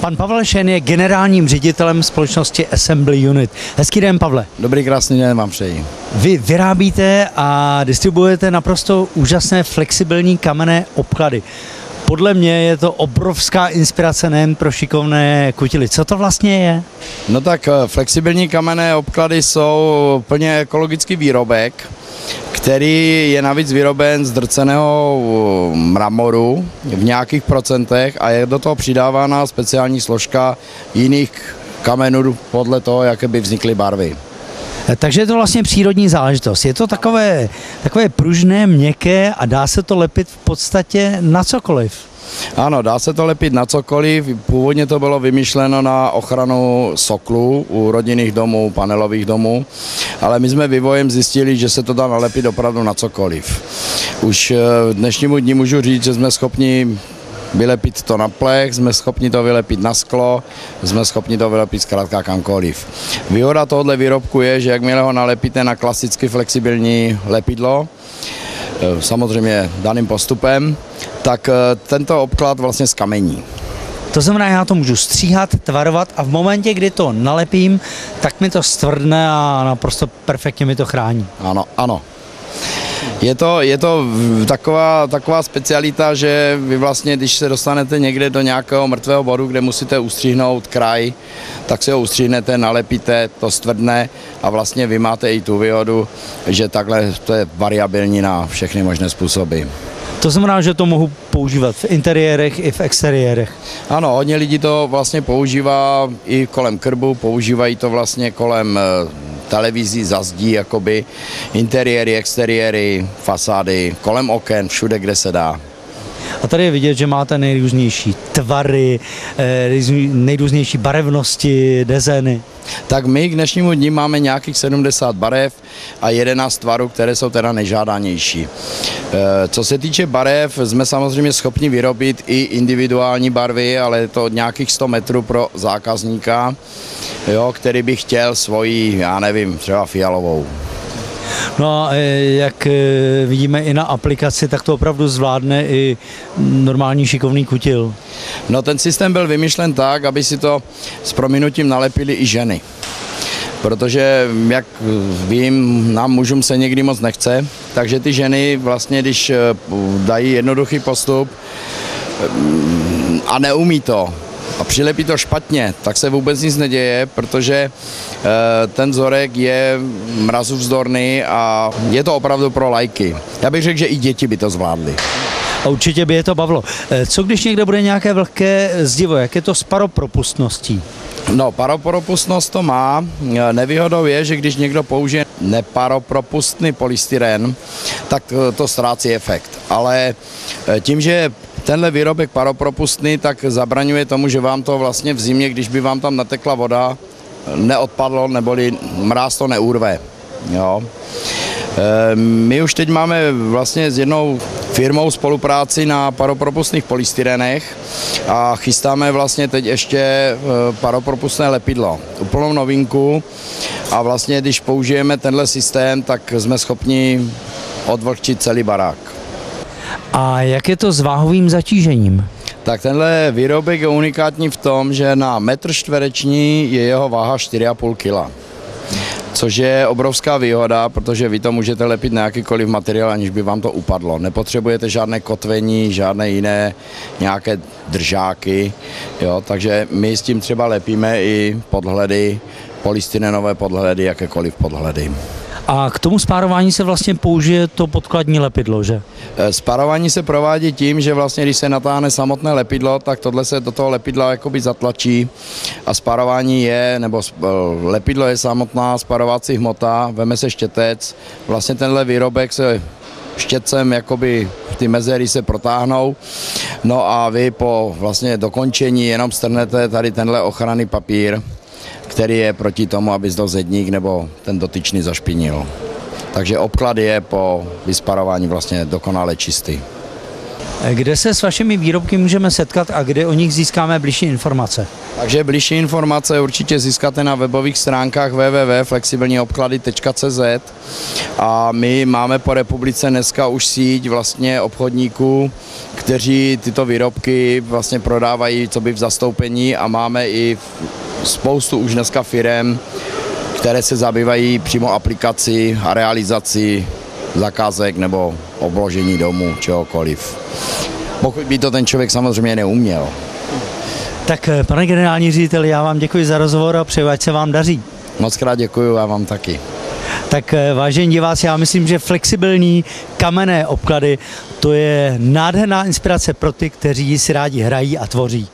Pan Pavel Šen je generálním ředitelem společnosti Assembly Unit. Hezký den, Pavle. Dobrý, krásný den vám přeji. Vy vyrábíte a distribuujete naprosto úžasné flexibilní kamenné obklady. Podle mě je to obrovská inspirace nejen pro šikovné kutily. Co to vlastně je? No tak flexibilní kamenné obklady jsou plně ekologický výrobek, který je navíc vyroben z drceného mramoru v nějakých procentech a je do toho přidávána speciální složka jiných kamenů podle toho, jaké by vznikly barvy. Takže je to vlastně přírodní záležitost. Je to takové pružné, měkké a dá se to lepit v podstatě na cokoliv. Ano, dá se to lepit na cokoliv. Původně to bylo vymyšleno na ochranu soklů u rodinných domů, panelových domů, ale my jsme vývojem zjistili, že se to dá nalepit opravdu na cokoliv. Už dnešnímu dní můžu říct, že jsme schopni vylepit to na plech, jsme schopni to vylepit na sklo, jsme schopni to vylepit zkrátka kamkoliv. Výhoda tohoto výrobku je, že jakmile ho nalepíte na klasicky flexibilní lepidlo, samozřejmě daným postupem, tak tento obklad vlastně zkamení. To znamená, já to můžu stříhat, tvarovat a v momentě, kdy to nalepím, tak mi to stvrdne a naprosto perfektně mi to chrání. Ano, ano. Je to taková specialita, že vy vlastně, když se dostanete někde do nějakého mrtvého bodu, kde musíte ustřihnout kraj, tak si ho ustřihnete, nalepíte, to stvrdne a vlastně vy máte i tu výhodu, že takhle to je variabilní na všechny možné způsoby. To znamená, že to mohu používat v interiérech i v exteriérech. Ano, hodně lidí to vlastně používá i kolem krbu, používají to vlastně kolem televizí, za zdí, jakoby interiéry, exteriéry, fasády, kolem oken, všude, kde se dá. A tady je vidět, že máte nejrůznější tvary, nejrůznější barevnosti, designy. Tak my k dnešnímu dní máme nějakých 70 barev a 11 tvarů, které jsou teda nejžádanější. Co se týče barev, jsme samozřejmě schopni vyrobit i individuální barvy, ale je to nějakých 100 metrů pro zákazníka, jo, který by chtěl svoji, já nevím, třeba fialovou. No a jak vidíme i na aplikaci, tak to opravdu zvládne i normální šikovný kutil. No ten systém byl vymyšlen tak, aby si to s prominutím nalepili i ženy. Protože, jak vím, nám mužům se někdy moc nechce, takže ty ženy vlastně, když dají jednoduchý postup a neumí to, a přilepí to špatně, tak se vůbec nic neděje, protože ten vzorek je mrazuvzdorný a je to opravdu pro lajky. Já bych řekl, že i děti by to zvládly. A určitě by je to bavilo. Co když někde bude nějaké vlhké zdivo, jak je to s paropropustností? No, paropropustnost to má. Nevýhodou je, že když někdo použije neparopropustný polystyren, tak to ztrácí efekt. Ale tím, že je tenhle výrobek paropropustný, tak zabraňuje tomu, že vám to vlastně v zimě, když by vám tam natekla voda, neodpadlo, neboli mráz to neurve. Jo. My už teď máme vlastně s jednou firmou spolupráci na paropropustných polystyrenech a chystáme vlastně teď ještě paropropustné lepidlo. Úplnou novinku a vlastně když použijeme tenhle systém, tak jsme schopni odvlhčit celý barák. A jak je to s váhovým zatížením? Tak tenhle výrobek je unikátní v tom, že na metr čtvereční je jeho váha 4,5 kg. Což je obrovská výhoda, protože vy to můžete lepit na jakýkoliv materiál, aniž by vám to upadlo. Nepotřebujete žádné kotvení, žádné jiné nějaké držáky, jo, takže my s tím třeba lepíme i podhledy, polystyrenové podhledy, jakékoliv podhledy. A k tomu spárování se vlastně použije to podkladní lepidlo, že? Spárování se provádí tím, že vlastně, když se natáhne samotné lepidlo, tak tohle se do toho lepidla jakoby zatlačí a spárování je, nebo lepidlo je samotná spárovací hmota, veme se štětec, vlastně tenhle výrobek se štětcem jakoby ty mezery se protáhnou, no a vy po vlastně dokončení jenom strhnete tady tenhle ochranný papír, který je proti tomu, aby to zedník nebo ten dotyčný zašpinil. Takže obklad je po vysparování vlastně dokonale čistý. Kde se s vašimi výrobky můžeme setkat a kde o nich získáme bližší informace? Takže bližší informace určitě získáte na webových stránkách www.flexibilniobklady.cz a my máme po republice dneska už síť vlastně obchodníků, kteří tyto výrobky vlastně prodávají co by v zastoupení a máme i spoustu už dneska firem, které se zabývají přímo aplikací a realizací zakázek nebo obložení domu, čehokoliv. Pokud by to ten člověk samozřejmě neuměl. Tak pane generální řediteli, já vám děkuji za rozhovor a přeju, ať se vám daří. Moc krát děkuji a vám taky. Tak vážení diváci, já myslím, že flexibilní kamenné obklady, to je nádherná inspirace pro ty, kteří si rádi hrají a tvoří.